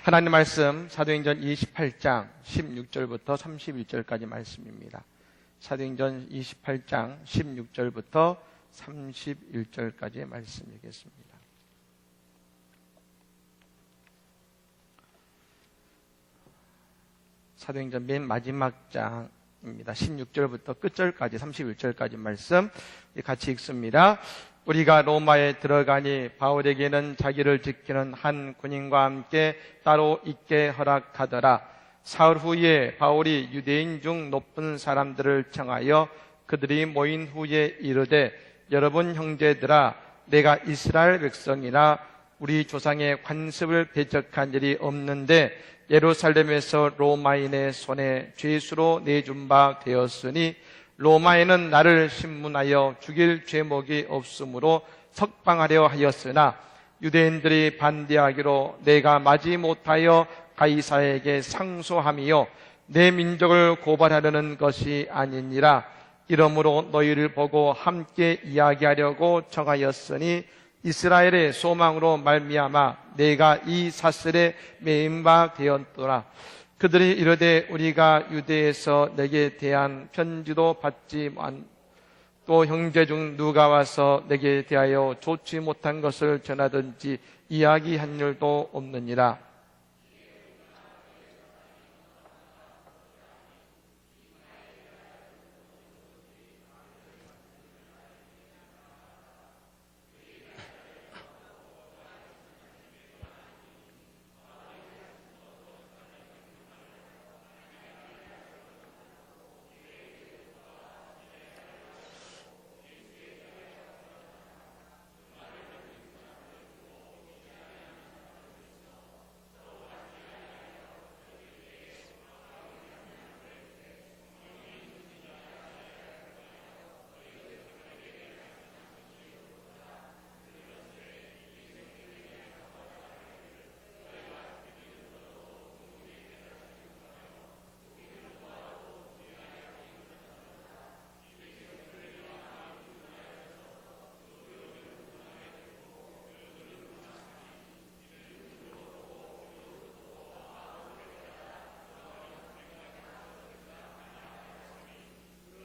하나님 말씀 사도행전 28장 16절부터 31절까지 말씀입니다. 사도행전 28장 16절부터 31절까지의 말씀이겠습니다. 사도행전 맨 마지막 장입니다. 16절부터 끝절까지 31절까지 말씀 같이 읽습니다. 우리가 로마에 들어가니 바울에게는 자기를 지키는 한 군인과 함께 따로 있게 허락하더라. 사흘 후에 바울이 유대인 중 높은 사람들을 청하여 그들이 모인 후에 이르되, 여러분 형제들아, 내가 이스라엘 백성이나 우리 조상의 관습을 배척한 일이 없는데 예루살렘에서 로마인의 손에 죄수로 내준 바 되었으니 로마에는 나를 신문하여 죽일 죄목이 없으므로 석방하려 하였으나 유대인들이 반대하기로 내가 마지 못하여 가이사에게 상소함이요 내 민족을 고발하려는 것이 아니니라. 이러므로 너희를 보고 함께 이야기하려고 청하였으니 이스라엘의 소망으로 말미암아 내가 이 사슬에 매인 바 되었더라. 그들이 이르되 우리가 유대에서 내게 대한 편지도 받지만 또 형제 중 누가 와서 내게 대하여 좋지 못한 것을 전하든지 이야기한 일도 없느니라.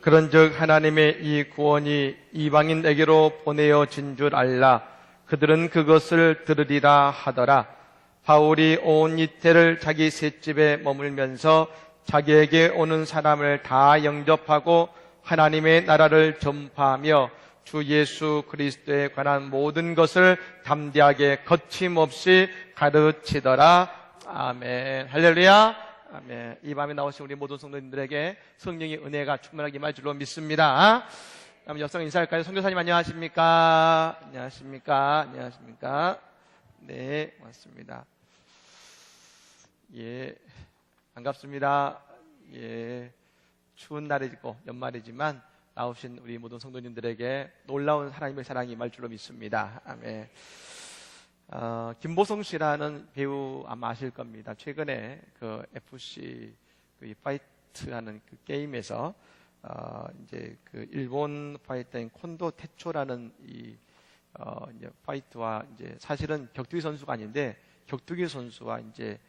그런즉 하나님의 이 구원이 이방인에게로 보내어진 줄 알라. 그들은 그것을 들으리라 하더라. 바울이 온 이태를 자기 셋집에 머물면서 자기에게 오는 사람을 다 영접하고 하나님의 나라를 전파하며 주 예수 그리스도에 관한 모든 것을 담대하게 거침없이 가르치더라. 아멘. 할렐루야. 아멘. 이 밤에 나오신 우리 모든 성도님들에게 성령의 은혜가 충만하게 임할 줄로 믿습니다. 다음 역성 인사할까요? 선교사님 안녕하십니까? 안녕하십니까? 안녕하십니까? 네, 고맙습니다. 예, 반갑습니다. 예, 추운 날이고 연말이지만 나오신 우리 모든 성도님들에게 놀라운 하나님의 사랑이 임할 줄로 믿습니다. 아멘. 김보성 씨라는 배우 아마 아실 겁니다. 최근에 그 FC 그 파이트하는 그 게임에서 이제 그 일본 파이터인 콘도 테초라는 이제 파이트와 이제 사실은 격투기 선수가 아닌데 격투기 선수와 이제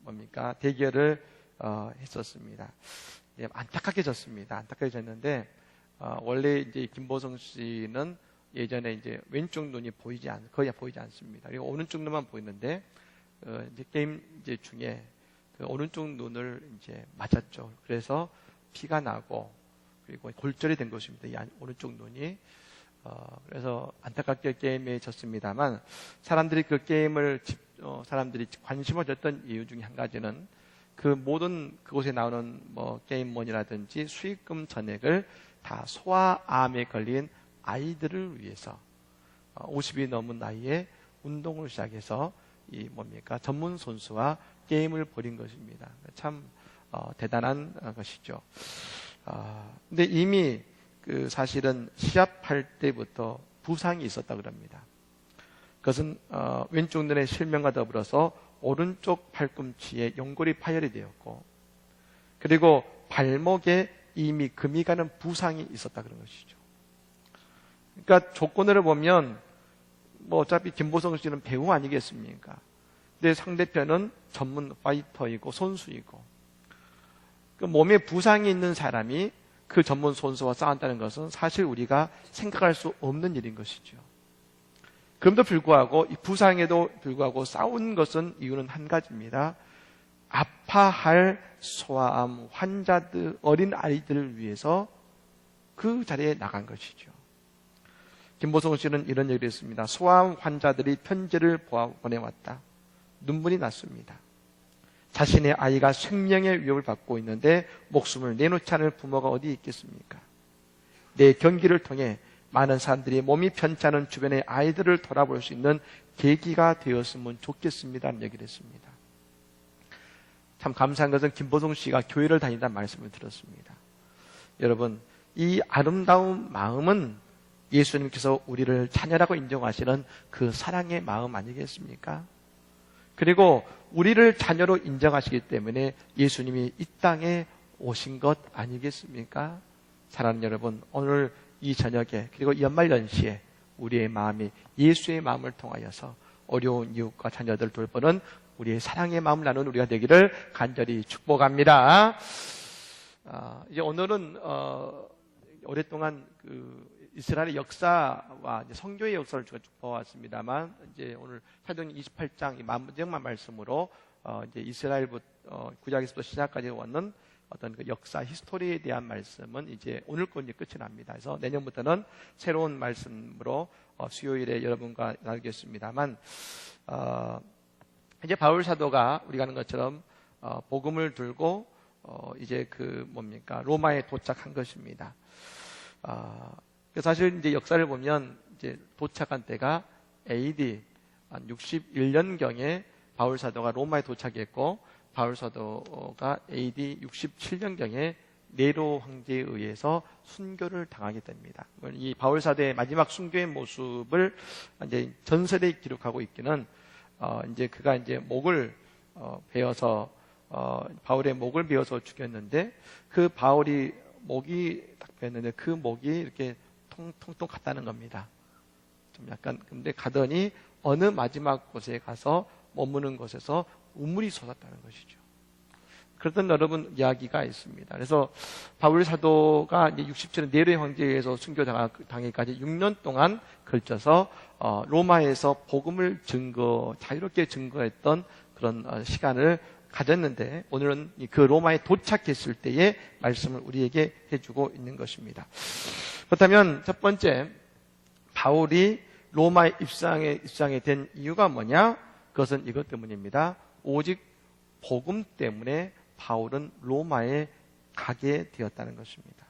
뭡니까 대결을 했었습니다. 예, 안타깝게 졌습니다. 안타깝게 졌는데 원래 이제 김보성 씨는 예전에 이제 왼쪽 눈이 거의 보이지 않습니다. 그리고 오른쪽 눈만 보이는데, 이제 게임 이제 중에 그 오른쪽 눈을 이제 맞았죠. 그래서 피가 나고, 그리고 골절이 된 것입니다. 이 오른쪽 눈이. 그래서 안타깝게 게임에 졌습니다만, 사람들이 그 게임을, 사람들이 관심을 줬던 이유 중에 한 가지는 그 모든 그곳에 나오는 뭐 게임몬이라든지 수익금 전액을 다 소아암에 걸린 아이들을 위해서 50이 넘은 나이에 운동을 시작해서 전문 선수와 게임을 벌인 것입니다. 참 대단한 것이죠. 근데 이미 사실은 시합할 때부터 부상이 있었다 그럽니다. 그것은 왼쪽 눈의 실명과 더불어서 오른쪽 팔꿈치에 연골이 파열이 되었고, 그리고 발목에 이미 금이 가는 부상이 있었다 그런 것이죠. 그러니까 조건을 보면 뭐 어차피 김보성 씨는 배우 아니겠습니까? 내 상대편은 전문 파이터이고 선수이고, 그 몸에 부상이 있는 사람이 그 전문 선수와 싸운다는 것은 사실 우리가 생각할 수 없는 일인 것이죠. 그럼에도 불구하고 이 부상에도 불구하고 싸운 것은 이유는 한 가지입니다. 아파할 소아암 환자들, 어린 아이들을 위해서 그 자리에 나간 것이죠. 김보성 씨는 이런 얘기를 했습니다. 소아암 환자들이 편지를 보내왔다. 눈물이 났습니다. 자신의 아이가 생명의 위협을 받고 있는데 목숨을 내놓지 않을 부모가 어디 있겠습니까? 내 경기를 통해 많은 사람들이 몸이 편찮은 주변의 아이들을 돌아볼 수 있는 계기가 되었으면 좋겠습니다. 라는 얘기를 했습니다. 참 감사한 것은 김보성 씨가 교회를 다닌다는 말씀을 들었습니다. 여러분, 이 아름다운 마음은 예수님께서 우리를 자녀라고 인정하시는 그 사랑의 마음 아니겠습니까? 그리고 우리를 자녀로 인정하시기 때문에 예수님이 이 땅에 오신 것 아니겠습니까? 사랑하는 여러분, 오늘 이 저녁에 그리고 연말연시에 우리의 마음이 예수의 마음을 통하여서 어려운 이웃과 자녀들 돌보는 우리의 사랑의 마음을 나누는 우리가 되기를 간절히 축복합니다. 이제 오늘은 오랫동안 이스라엘의 역사와 성교의 역사를 제가 쭉 보았습니다만, 이제 오늘 사도행 28장 마지막 말씀으로 이제 이스라엘부터 구약에서부터 시작까지 왔는 어떤 그 역사 히스토리에 대한 말씀은 이제 오늘 거 이제 끝이 납니다. 그래서 내년부터는 새로운 말씀으로 수요일에 여러분과 나누겠습니다만, 이제 바울 사도가 우리가 아는 것처럼 복음을 들고 이제 로마에 도착한 것입니다. 사실 이제 역사를 보면 이제 도착한 때가 AD 한 61년경에 바울 사도가 로마에 도착했고, 바울 사도가 AD 67년경에 네로 황제에 의해서 순교를 당하게 됩니다. 이 바울 사도의 마지막 순교의 모습을 이제 전설에 기록하고 있기는 이제 그가 이제 목을 베어서 바울의 목을 베어서 죽였는데, 그 바울이 목이 딱 베었는데 그 목이 이렇게 통통 갔다는 겁니다. 좀 약간 근데 가더니 어느 마지막 곳에 가서 머무는 곳에서 우물이 솟았다는 것이죠. 그랬던 여러분 이야기가 있습니다. 그래서 바울 사도가 이제 67년 네로의 황제에 의해서 순교당하기까지 6년 동안 걸쳐서 로마에서 복음을 자유롭게 증거했던 그런 시간을 가졌는데, 오늘은 그 로마에 도착했을 때의 말씀을 우리에게 해주고 있는 것입니다. 그렇다면 첫 번째, 바울이 로마에 입성에 된 이유가 뭐냐? 그것은 이것 때문입니다. 오직 복음 때문에 바울은 로마에 가게 되었다는 것입니다.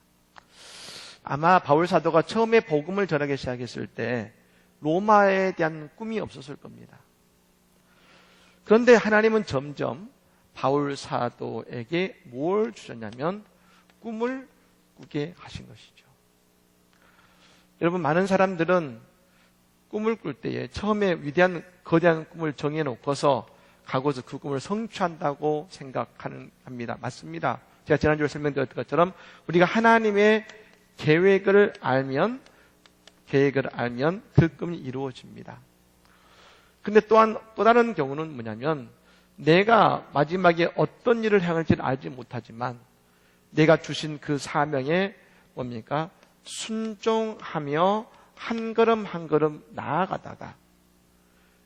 아마 바울 사도가 처음에 복음을 전하기 시작했을 때 로마에 대한 꿈이 없었을 겁니다. 그런데 하나님은 점점 바울 사도에게 뭘 주셨냐면 꿈을 꾸게 하신 것이죠. 여러분, 많은 사람들은 꿈을 꿀 때에 처음에 거대한 꿈을 정해놓고서 가고서 그 꿈을 성취한다고 생각합니다. 맞습니다. 제가 지난주에 설명드렸던 것처럼 우리가 하나님의 계획을 알면 그 꿈이 이루어집니다. 근데 또한 또 다른 경우는 뭐냐면, 내가 마지막에 어떤 일을 행할지는 알지 못하지만 내가 주신 그 사명에 순종하며 한 걸음 한 걸음 나아가다가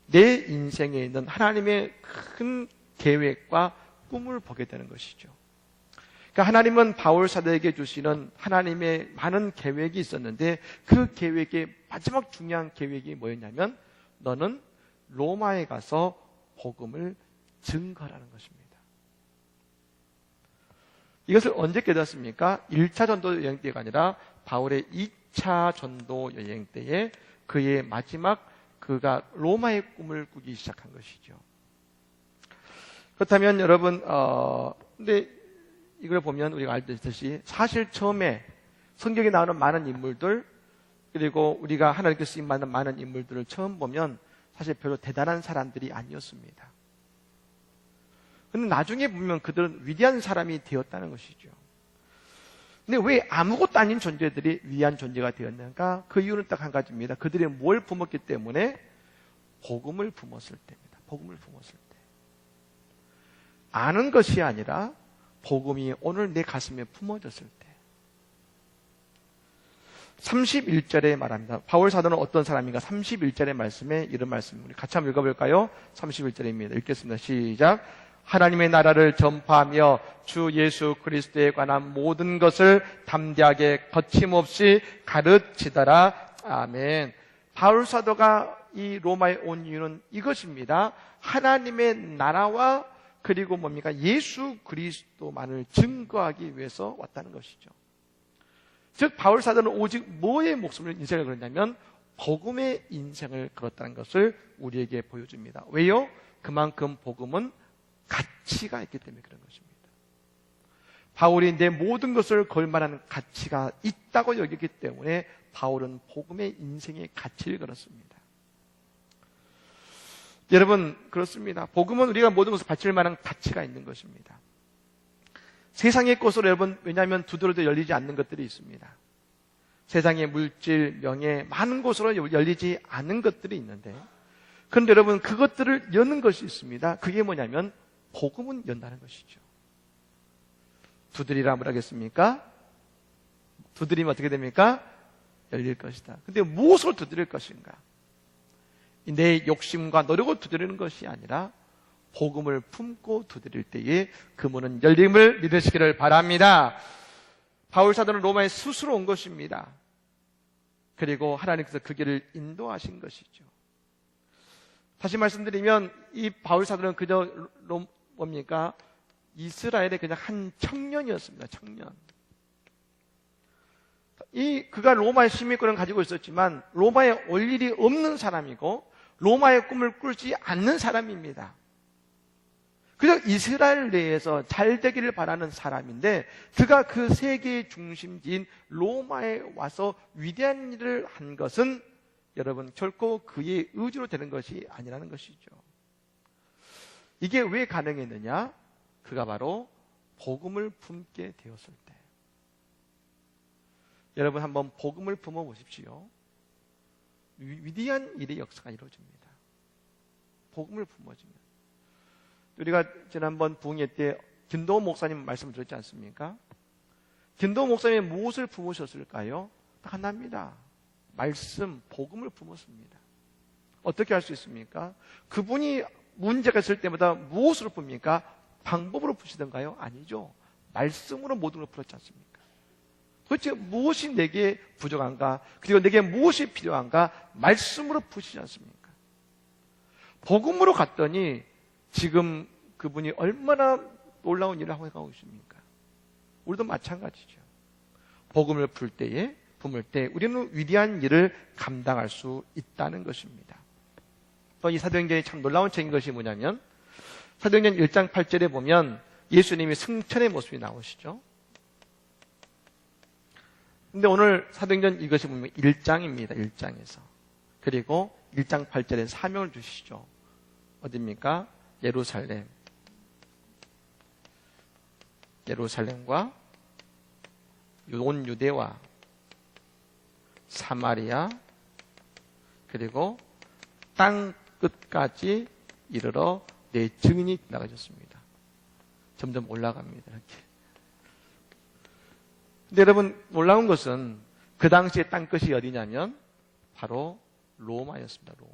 내 인생에 있는 하나님의 큰 계획과 꿈을 보게 되는 것이죠. 그러니까 하나님은 바울 사도에게 주시는 하나님의 많은 계획이 있었는데, 그 계획의 마지막 중요한 계획이 뭐였냐면, 너는 로마에 가서 복음을 증거하라는 것입니다. 이것을 언제 깨닫습니까? 1차 전도 여행 때가 아니라 바울의 2차 전도 여행 때에 그의 마지막 그가 로마의 꿈을 꾸기 시작한 것이죠. 그렇다면 여러분, 근데 이걸 보면 우리가 알듯이 사실 처음에 성경에 나오는 많은 인물들, 그리고 우리가 하나님께 쓰임받는 많은 인물들을 처음 보면 사실 별로 대단한 사람들이 아니었습니다. 그런데 나중에 보면 그들은 위대한 사람이 되었다는 것이죠. 근데 왜 아무것도 아닌 존재들이 위대한 존재가 되었는가? 그 이유는 딱 한 가지입니다. 그들이 뭘 품었기 때문에? 복음을 품었을 때입니다. 복음을 품었을 때. 아는 것이 아니라 복음이 오늘 내 가슴에 품어졌을 때 31절에 말합니다. 바울 사도는 어떤 사람인가? 31절의 말씀에 이런 말씀, 우리 같이 한번 읽어볼까요? 31절입니다. 읽겠습니다. 시작. 하나님의 나라를 전파하며 주 예수 그리스도에 관한 모든 것을 담대하게 거침없이 가르치더라. 아멘. 바울 사도가 이 로마에 온 이유는 이것입니다. 하나님의 나라와 그리고 뭡니까? 예수 그리스도만을 증거하기 위해서 왔다는 것이죠. 즉 바울 사도는 오직 뭐의 목숨을 인생을 걸었냐면 복음의 인생을 걸었다는 것을 우리에게 보여줍니다. 왜요? 그만큼 복음은 가치가 있기 때문에 그런 것입니다. 바울이 내 모든 것을 걸 만한 가치가 있다고 여기기 때문에 바울은 복음의 인생의 가치를 걸었습니다. 여러분 그렇습니다. 복음은 우리가 모든 것을 바칠 만한 가치가 있는 것입니다. 세상의 것으로 여러분, 왜냐하면 두드려도 열리지 않는 것들이 있습니다. 세상의 물질, 명예, 많은 곳으로 열리지 않는 것들이 있는데, 그런데 여러분 그것들을 여는 것이 있습니다. 그게 뭐냐면 복음은 연다는 것이죠. 두드리라 뭐라겠습니까? 두드리면 어떻게 됩니까? 열릴 것이다. 근데 무엇으로 두드릴 것인가? 내 욕심과 노력을 두드리는 것이 아니라 복음을 품고 두드릴 때에 그 문은 열림을 믿으시기를 바랍니다. 바울 사도는 로마에 스스로 온 것입니다. 그리고 하나님께서 그 길을 인도하신 것이죠. 다시 말씀드리면 이 바울 사도는 그저 뭡니까? 이스라엘의 그냥 한 청년이었습니다. 청년. 그가 로마의 시민권을 가지고 있었지만 로마에 올 일이 없는 사람이고 로마의 꿈을 꿀지 않는 사람입니다. 그저 이스라엘 내에서 잘 되기를 바라는 사람인데 그가 그 세계의 중심지인 로마에 와서 위대한 일을 한 것은 여러분 결코 그의 의지로 되는 것이 아니라는 것이죠. 이게 왜 가능했느냐? 그가 바로 복음을 품게 되었을 때. 여러분 한번 복음을 품어 보십시오. 위대한 일의 역사가 이루어집니다. 복음을 품어지면. 우리가 지난번 부흥회 때 김도호 목사님 말씀을 들었지 않습니까? 김도호 목사님이 무엇을 품으셨을까요? 딱 하나입니다. 말씀, 복음을 품었습니다. 어떻게 할 수 있습니까? 그분이 문제가 있을 때마다 무엇으로 풉니까? 방법으로 푸시던가요? 아니죠. 말씀으로 모든 걸 풀었지 않습니까? 도대체 무엇이 내게 부족한가? 그리고 내게 무엇이 필요한가? 말씀으로 푸시지 않습니까? 복음으로 갔더니 지금 그분이 얼마나 놀라운 일을 하고 가고 있습니까? 우리도 마찬가지죠. 복음을 품을 때 우리는 위대한 일을 감당할 수 있다는 것입니다. 또 이 사도행전이 참 놀라운 책인 것이 뭐냐면 사도행전 1장 8절에 보면 예수님이 승천의 모습이 나오시죠. 근데 오늘 사도행전 이것이 보면 1장입니다. 1장에서. 그리고 1장 8절에 사명을 주시죠. 어디입니까? 예루살렘과 온 유대와 사마리아 그리고 땅 끝까지 이르러 내 증인이 나가졌습니다. 점점 올라갑니다. 이렇게. 근데 여러분 놀라운 것은 그 당시에 땅 끝이 어디냐면 바로 로마였습니다. 로마.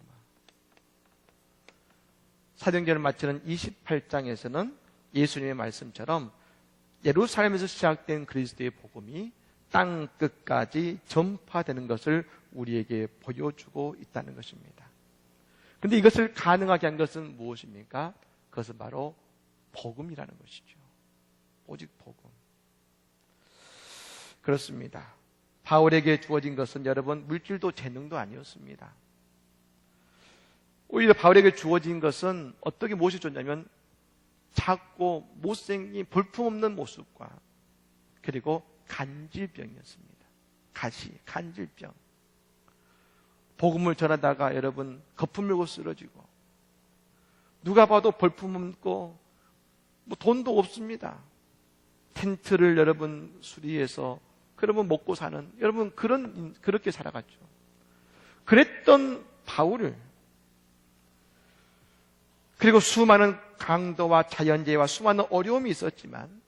사도행전을 마치는 28장에서는 예수님의 말씀처럼 예루살렘에서 시작된 그리스도의 복음이 땅 끝까지 전파되는 것을 우리에게 보여주고 있다는 것입니다. 그런데 이것을 가능하게 한 것은 무엇입니까? 그것은 바로 복음이라는 것이죠. 오직 복음. 그렇습니다. 바울에게 주어진 것은 여러분 물질도 재능도 아니었습니다. 오히려 바울에게 주어진 것은 어떻게 무엇이 줬냐면 작고 못생긴 볼품없는 모습과 그리고 간질병이었습니다. 간질병. 복음을 전하다가 여러분 거품 물고 쓰러지고 누가 봐도 볼품없고 돈도 없습니다. 텐트를 여러분 수리해서 그러면 먹고 사는 여러분 그렇게 살아갔죠. 그랬던 바울을 그리고 수많은 강도와 자연재해와 수많은 어려움이 있었지만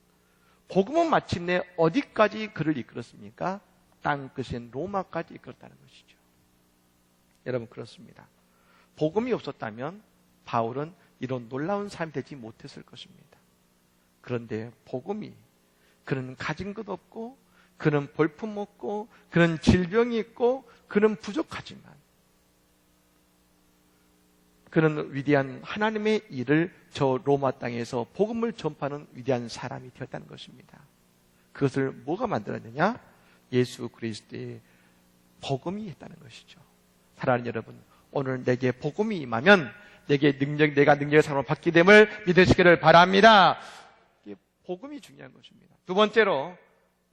복음은 마침내 어디까지 그를 이끌었습니까? 땅끝인 로마까지 이끌었다는 것이죠. 여러분, 그렇습니다. 복음이 없었다면 바울은 이런 놀라운 삶이 되지 못했을 것입니다. 그런데 복음이, 그는 가진 것 없고, 그는 볼품 없고, 그는 질병이 있고, 그는 부족하지만 그는 위대한 하나님의 일을 저 로마 땅에서 복음을 전파하는 위대한 사람이 되었다는 것입니다. 그것을 뭐가 만들었느냐? 예수 그리스도의 복음이 있다는 것이죠. 사랑하는 여러분, 오늘 내게 복음이 임하면 내가 능력의 사람으로 받게 됨을 믿으시기를 바랍니다. 복음이 중요한 것입니다. 두 번째로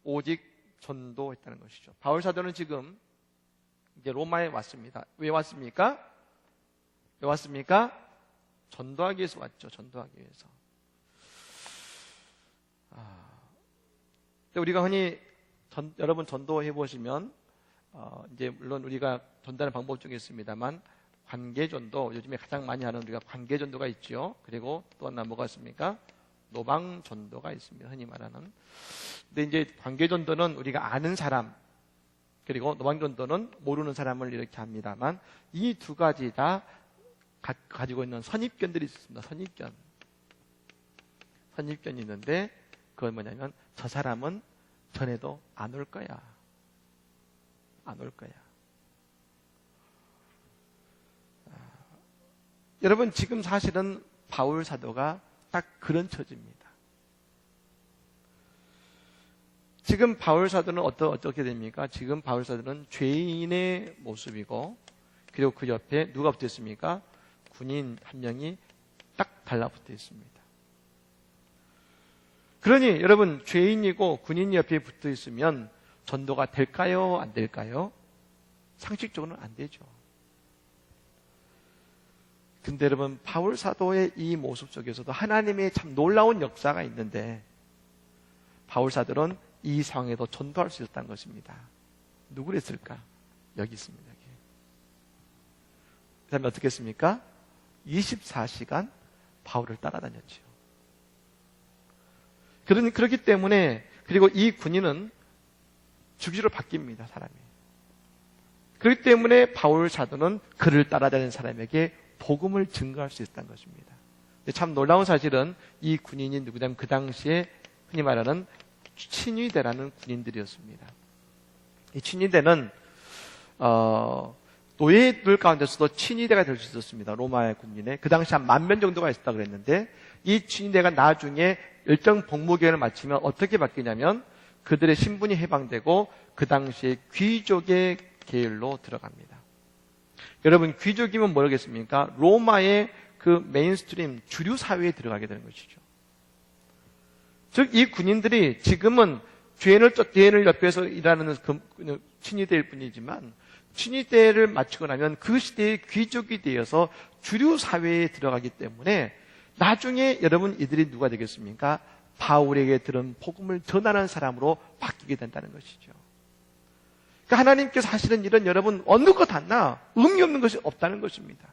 오직 전도했다는 것이죠. 바울 사도는 지금 이제 로마에 왔습니다. 왜 왔습니까? 왜 왔습니까? 전도하기 위해서 왔죠. 전도하기 위해서. 우리가 흔히 여러분 전도해 보시면 이제 물론 우리가 전도하는 방법 중에 있습니다만 관계전도, 요즘에 가장 많이 하는 우리가 관계전도가 있죠. 그리고 또 하나 뭐가 있습니까? 노방전도가 있습니다. 흔히 말하는. 근데 이제 관계전도는 우리가 아는 사람, 그리고 노방전도는 모르는 사람을 이렇게 합니다만 이 두 가지 다 가지고 있는 선입견들이 있습니다. 선입견이 있는데 그건 뭐냐면 저 사람은 전에도 안 올 거야. 안 올 거야. 여러분, 지금 사실은 바울 사도가 딱 그런 처지입니다. 지금 바울 사도는 어떻게 됩니까? 지금 바울 사도는 죄인의 모습이고, 그리고 그 옆에 누가 붙어 있습니까? 군인 한 명이 딱 달라붙어 있습니다. 그러니 여러분, 죄인이고 군인이 옆에 붙어 있으면 전도가 될까요? 안 될까요? 상식적으로는 안 되죠. 근데 여러분, 바울 사도의 이 모습 속에서도 하나님의 참 놀라운 역사가 있는데 바울 사도는 이 상황에도 전도할 수 있었다는 것입니다. 누구를 했을까? 여기 있습니다. 여기. 그 다음에 어떻게 했습니까? 24시간 바울을 따라다녔죠. 그렇기 때문에, 그리고 이 군인은 주기로 바뀝니다, 사람이. 그렇기 때문에 바울 사도는 그를 따라다니는 사람에게 복음을 증거할 수 있었다는 것입니다. 참 놀라운 사실은 이 군인이 누구냐면 그 당시에 흔히 말하는 친위대라는 군인들이었습니다. 이 친위대는 노예들 가운데서도 친위대가 될 수 있었습니다. 로마의 군인에. 그 당시 한 10,000명 정도가 있었다 그랬는데 이 친위대가 나중에 일정 복무기간을 마치면 어떻게 바뀌냐면 그들의 신분이 해방되고 그 당시에 귀족의 계열로 들어갑니다. 여러분, 귀족이면 뭐라겠습니까? 로마의 그 메인스트림 주류 사회에 들어가게 되는 것이죠. 즉, 이 군인들이 지금은 죄인을 옆에서 일하는 친위대일 뿐이지만 친위대를 마치고 나면 그 시대의 귀족이 되어서 주류 사회에 들어가기 때문에 나중에 여러분, 이들이 누가 되겠습니까? 바울에게 들은 복음을 전하는 사람으로 바뀌게 된다는 것이죠. 그러니까 하나님께서 하시는 일은 여러분 어느 것 하나 의미 없는 것이 없다는 것입니다.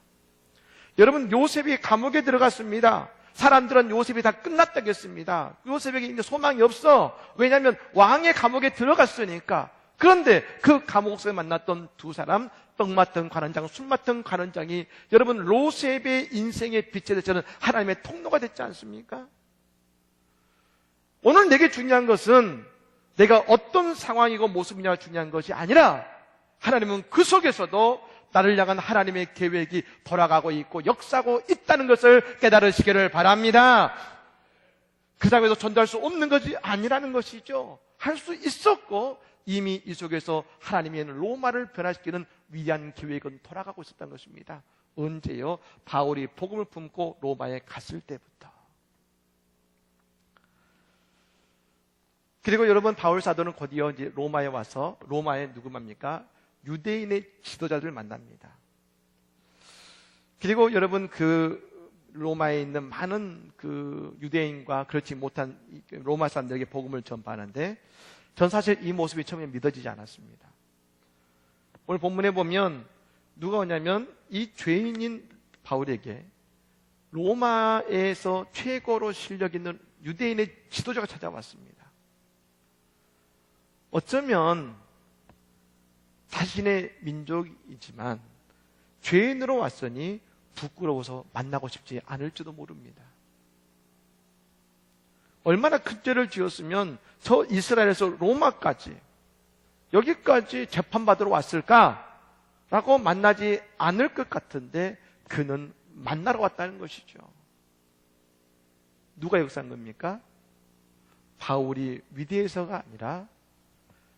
여러분, 요셉이 감옥에 들어갔습니다. 사람들은 요셉이 다 끝났다겠습니다. 요셉에게 이제 소망이 없어. 왜냐하면 왕의 감옥에 들어갔으니까. 그런데 그 감옥 속에 만났던 두 사람, 떡 맡은 관원장, 술 맡은 관원장이 여러분 요셉의 인생의 빛에 대해서는 하나님의 통로가 됐지 않습니까? 오늘 내게 중요한 것은 내가 어떤 상황이고 모습이냐가 중요한 것이 아니라 하나님은 그 속에서도 나를 향한 하나님의 계획이 돌아가고 있고 역사하고 있다는 것을 깨달으시기를 바랍니다. 그 사람에서 전도할 수 없는 것이 아니라는 것이죠. 할 수 있었고 이미 이 속에서 하나님의 로마를 변화시키는 위대한 계획은 돌아가고 있었다는 것입니다. 언제요? 바울이 복음을 품고 로마에 갔을 때부터. 그리고 여러분, 바울 사도는 곧이어 이제 로마에 와서 로마에 누구 맙니까? 유대인의 지도자들을 만납니다. 그리고 여러분, 그 로마에 있는 많은 그 유대인과 그렇지 못한 로마 사람들에게 복음을 전파하는데 전 사실 이 모습이 처음에 믿어지지 않았습니다. 오늘 본문에 보면 누가 오냐면 이 죄인인 바울에게 로마에서 최고로 실력 있는 유대인의 지도자가 찾아왔습니다. 어쩌면 자신의 민족이지만 죄인으로 왔으니 부끄러워서 만나고 싶지 않을지도 모릅니다. 얼마나 큰 죄를 지었으면 저 이스라엘에서 로마까지 여기까지 재판받으러 왔을까라고 만나지 않을 것 같은데 그는 만나러 왔다는 것이죠. 누가 역사한 겁니까? 바울이 위대해서가 아니라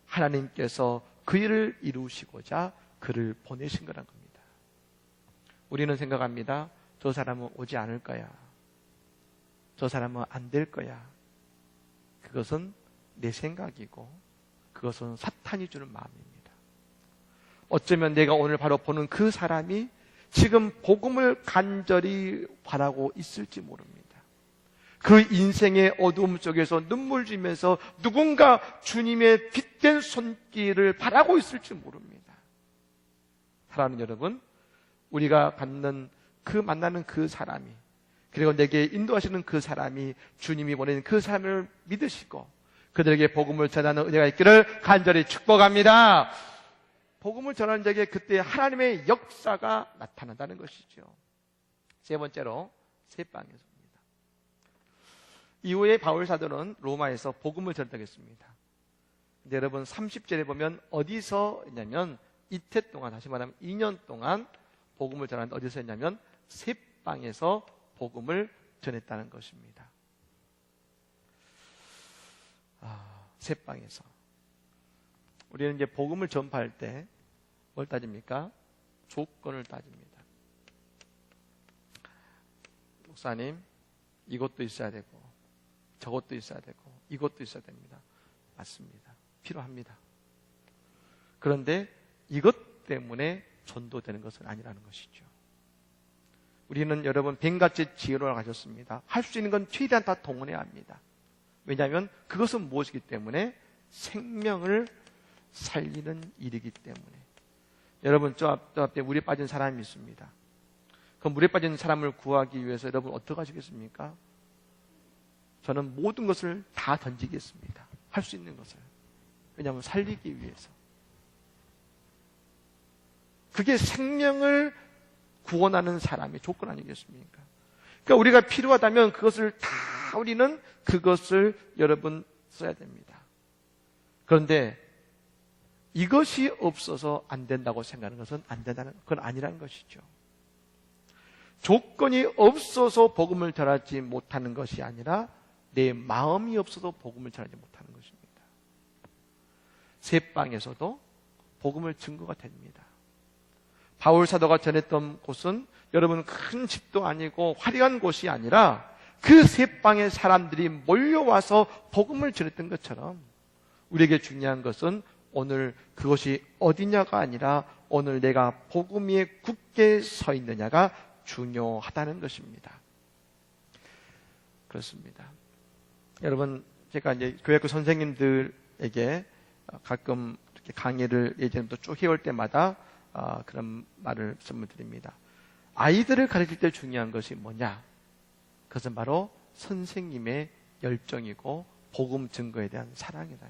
하나님께서 그 일을 이루시고자 그를 보내신 거란 겁니다. 우리는 생각합니다. 저 사람은 오지 않을 거야. 저 사람은 안 될 거야. 그것은 내 생각이고 그것은 사탄이 주는 마음입니다. 어쩌면 내가 오늘 바로 보는 그 사람이 지금 복음을 간절히 바라고 있을지 모릅니다. 그 인생의 어두움 속에서 눈물 지면서 누군가 주님의 빛된 손길을 바라고 있을지 모릅니다. 사랑하는 여러분, 우리가 만나는 그 사람이, 그리고 내게 인도하시는 그 사람이 주님이 보내는 그 사람을 믿으시고 그들에게 복음을 전하는 은혜가 있기를 간절히 축복합니다. 복음을 전하는 자에게 그때 하나님의 역사가 나타난다는 것이죠. 세 번째로 새방에서입니다. 이후에 바울 사도는 로마에서 복음을 전하겠습니다. 근데 여러분 30절에 보면 어디서 했냐면 이태 동안, 다시 말하면 2년 동안 복음을 전하는데 어디서 했냐면 새방에서 복음을 전했다는 것입니다. 새방에서. 우리는 이제 복음을 전파할 때 뭘 따집니까? 조건을 따집니다. 목사님, 이것도 있어야 되고 저것도 있어야 되고 이것도 있어야 됩니다. 맞습니다. 필요합니다. 그런데 이것 때문에 전도되는 것은 아니라는 것이죠. 우리는 여러분 뱀같이 지혜로워 가셨습니다. 할 수 있는 건 최대한 다 동원해야 합니다. 왜냐하면 그것은 무엇이기 때문에 생명을 살리는 일이기 때문에. 여러분 저 앞에 물에 빠진 사람이 있습니다. 그 물에 빠진 사람을 구하기 위해서 여러분 어떻게 하시겠습니까? 저는 모든 것을 다 던지겠습니다. 할 수 있는 것을. 왜냐하면 살리기 위해서. 그게 생명을 구원하는 사람의 조건 아니겠습니까? 그러니까 우리가 필요하다면 그것을 다 우리는 그것을 여러분 써야 됩니다. 그런데 이것이 없어서 안 된다고 생각하는 것은 안 된다는, 그건 아니라는 것이죠. 조건이 없어서 복음을 전하지 못하는 것이 아니라 내 마음이 없어서 복음을 전하지 못하는 것입니다. 새방에서도 복음을 증거가 됩니다. 바울 사도가 전했던 곳은 여러분 큰 집도 아니고 화려한 곳이 아니라 그 새방의 사람들이 몰려와서 복음을 전했던 것처럼 우리에게 중요한 것은 오늘 그것이 어디냐가 아니라 오늘 내가 복음 위에 굳게 서 있느냐가 중요하다는 것입니다. 그렇습니다. 여러분, 제가 이제 교회학교 선생님들에게 가끔 이렇게 강의를 예전부터 쭉 해올 때마다 그런 말을 드립니다. 아이들을 가르칠 때 중요한 것이 뭐냐? 그것은 바로 선생님의 열정이고 복음 증거에 대한 사랑이다.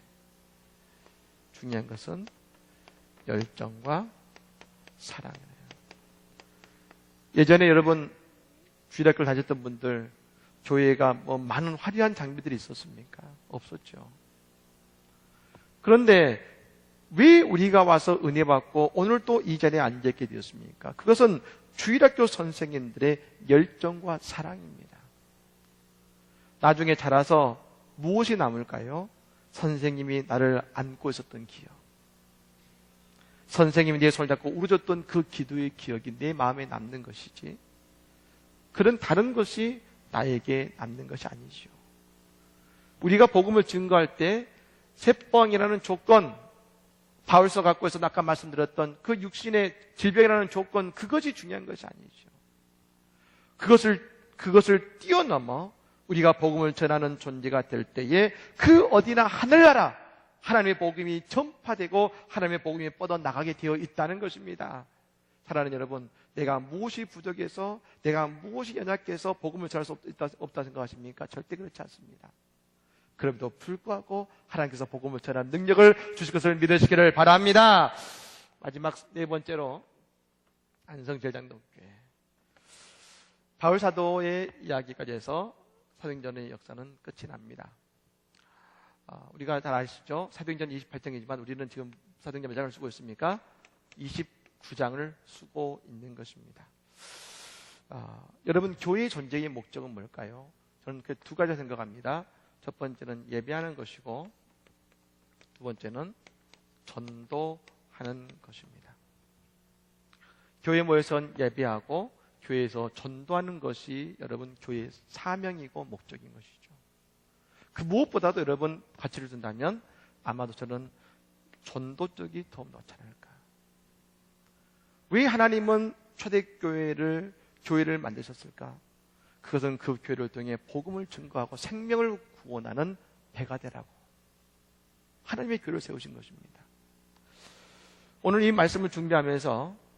중요한 것은 열정과 사랑이에요. 예전에 여러분 주일학교를 다녔던 분들 교회가 많은 화려한 장비들이 있었습니까? 없었죠. 그런데 왜 우리가 와서 은혜 받고 오늘 또 이 자리에 앉게 되었습니까? 그것은 주일학교 선생님들의 열정과 사랑입니다. 나중에 자라서 무엇이 남을까요? 선생님이 나를 안고 있었던 기억, 선생님이 내 손을 잡고 울어줬던 그 기도의 기억이 내 마음에 남는 것이지 그런 다른 것이 나에게 남는 것이 아니죠. 우리가 복음을 증거할 때 새방이라는 조건, 바울서 갖고 있어 아까 말씀드렸던 그 육신의 질병이라는 조건, 그것이 중요한 것이 아니죠. 그것을 뛰어넘어 우리가 복음을 전하는 존재가 될 때에 그 어디나 하늘나라 하나님의 복음이 전파되고 하나님의 복음이 뻗어나가게 되어 있다는 것입니다. 사랑하는 여러분, 내가 무엇이 부족해서, 내가 무엇이 연약해서 복음을 전할 수 없다 생각하십니까? 절대 그렇지 않습니다. 그럼에도 불구하고 하나님께서 복음을 전하는 능력을 주실 것을 믿으시기를 바랍니다. 마지막 네 번째로 안성제일장로교회. 바울 사도의 이야기까지 해서 사도행전의 역사는 끝이 납니다. 우리가 잘 아시죠? 사도행전 28장이지만 우리는 지금 사도행전 몇 장을 쓰고 있습니까? 29장을 쓰고 있는 것입니다. 여러분, 교회의 존재의 목적은 뭘까요? 저는 그 두 가지 생각합니다. 첫 번째는 예배하는 것이고, 두 번째는 전도하는 것입니다. 교회에 모여서 예배하고 교회에서 전도하는 것이 여러분 교회의 사명이고 목적인 것이죠. 그 무엇보다도 여러분 가치를 둔다면 아마도 저는 전도 쪽이 더 높지 않을까. 왜 하나님은 초대교회를 교회를 만드셨을까? 그것은 그 교회를 통해 복음을 증거하고 생명을 구원하는 배가 되라고 하나님의 교회를 세우신 것입니다. 오늘 이 말씀을 준비하면서,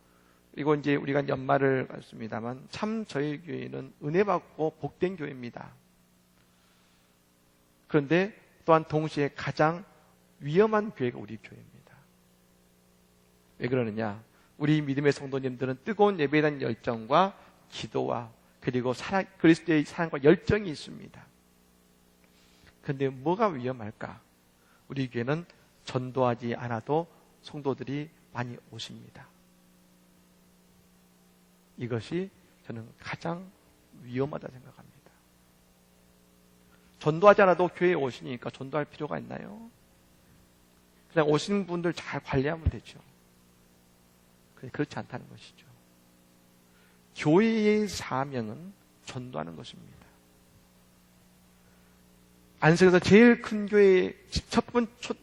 그리고 이제 우리가 연말을 갔습니다만 참 저희 교회는 은혜 받고 복된 교회입니다. 그런데 또한 동시에 가장 위험한 교회가 우리 교회입니다. 왜 그러느냐? 우리 믿음의 성도님들은 뜨거운 예배에 대한 열정과 기도와 그리고 그리스도의 사랑과 열정이 있습니다. 그런데 뭐가 위험할까? 우리 교회는 전도하지 않아도 성도들이 많이 오십니다. 이것이 저는 가장 위험하다 생각합니다. 전도하지 않아도 교회에 오시니까 전도할 필요가 있나요? 그냥 오시는 분들 잘 관리하면 되죠. 그렇지 않다는 것이죠. 교회의 사명은 전도하는 것입니다. 안성에서 제일 큰 교회,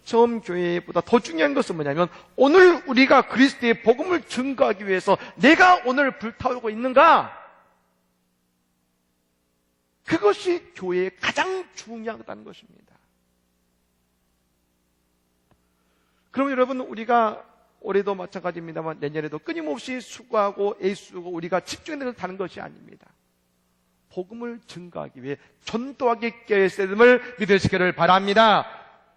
처음 교회보다 더 중요한 것은 뭐냐면, 오늘 우리가 그리스도의 복음을 증거하기 위해서 내가 오늘 불타오르고 있는가? 그것이 교회의 가장 중요하다는 것입니다. 그럼 여러분, 우리가 올해도 마찬가지입니다만 내년에도 끊임없이 수고하고 애쓰고 우리가 집중해서 다는 것이 아닙니다. 복음을 증거하기 위해 전도하기 깨어있음을 믿으시기를 바랍니다.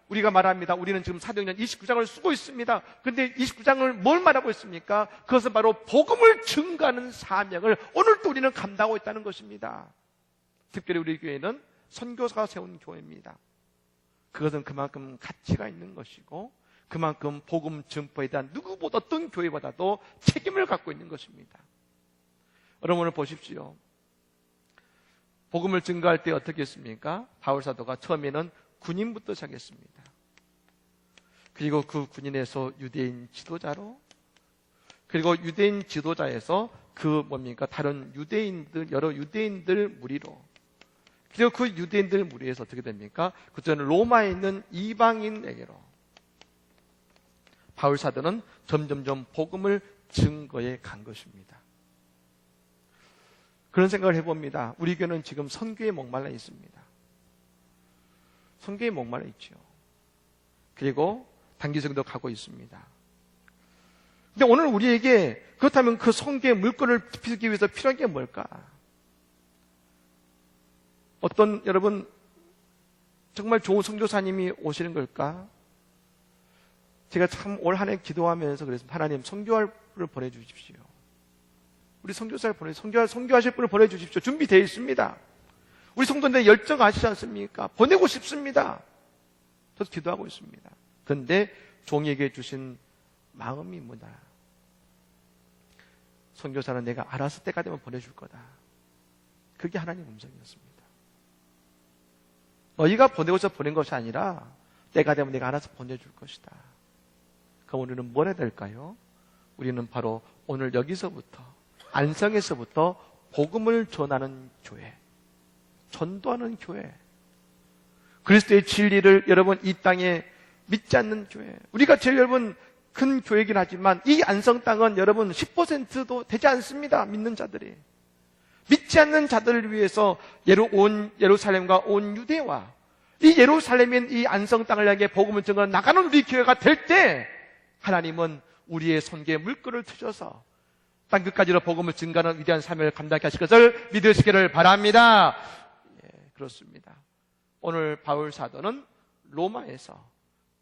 우리가 말합니다. 우리는 지금 사도행전 29장을 쓰고 있습니다. 그런데 29장을 뭘 말하고 있습니까? 그것은 바로 복음을 증거하는 사명을 오늘도 우리는 감당하고 있다는 것입니다. 특별히 우리 교회는 선교사가 세운 교회입니다. 그것은 그만큼 가치가 있는 것이고 그만큼 복음 증거에 대한 누구보다 어떤 교회보다도 책임을 갖고 있는 것입니다. 여러분, 오늘 보십시오. 복음을 증거할 때 어떻게 했습니까? 바울 사도가 처음에는 군인부터 시작했습니다. 그리고 그 군인에서 유대인 지도자로, 그리고 유대인 지도자에서 다른 유대인들, 여러 유대인들 무리로, 그리고 그 유대인들 무리에서 어떻게 됩니까? 그때는 로마에 있는 이방인에게로 바울 사도는 점점점 복음을 증거해 간 것입니다. 그런 생각을 해봅니다. 우리 교회는 지금 선교에 목말라 있습니다. 선교에 목말라 있죠. 그리고 단기성도 가고 있습니다. 근데 오늘 우리에게 그렇다면 그 선교의 물건을 피우기 위해서 필요한 게 뭘까? 어떤 여러분 정말 좋은 선교사님이 오시는 걸까? 제가 참 올 한 해 기도하면서 그랬습니다. 하나님, 선교할 분을 보내주십시오. 우리 선교사를 선교하실 분을 보내주십시오. 준비되어 있습니다. 우리 성도들 열정 아시지 않습니까? 보내고 싶습니다. 저도 기도하고 있습니다. 그런데 종에게 주신 마음이 뭐냐? 선교사는 내가 알아서 때가 되면 보내줄 거다. 그게 하나님의 음성이었습니다. 너희가 보내고서 보낸 것이 아니라 때가 되면 내가 알아서 보내줄 것이다. 그럼 우리는 뭘 해야 될까요? 우리는 바로 오늘 여기서부터, 안성에서부터 복음을 전하는 교회, 전도하는 교회, 그리스도의 진리를 여러분 이 땅에 믿지 않는 교회, 우리가 제일 여러분 큰 교회이긴 하지만 이 안성 땅은 여러분 10%도 되지 않습니다. 믿는 자들이. 믿지 않는 자들을 위해서 온 예루살렘과 온 유대와 이 예루살렘인 이 안성 땅을 향해 복음을 전하여 나가는 우리 교회가 될 때 하나님은 우리의 손귀에 물꼬를 트셔서 땅끝까지로 복음을 증가하는 위대한 사명을 감당케 하실 것을 믿으시기를 바랍니다. 예, 그렇습니다. 오늘 바울 사도는 로마에서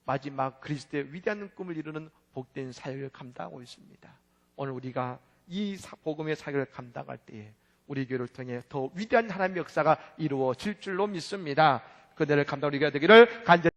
마지막 그리스도의 위대한 꿈을 이루는 복된 사역을 감당하고 있습니다. 오늘 우리가 이 복음의 사역을 감당할 때에 우리 교회를 통해 더 위대한 하나님의 역사가 이루어질 줄로 믿습니다. 그대를 감당 우리가 되기를 간절히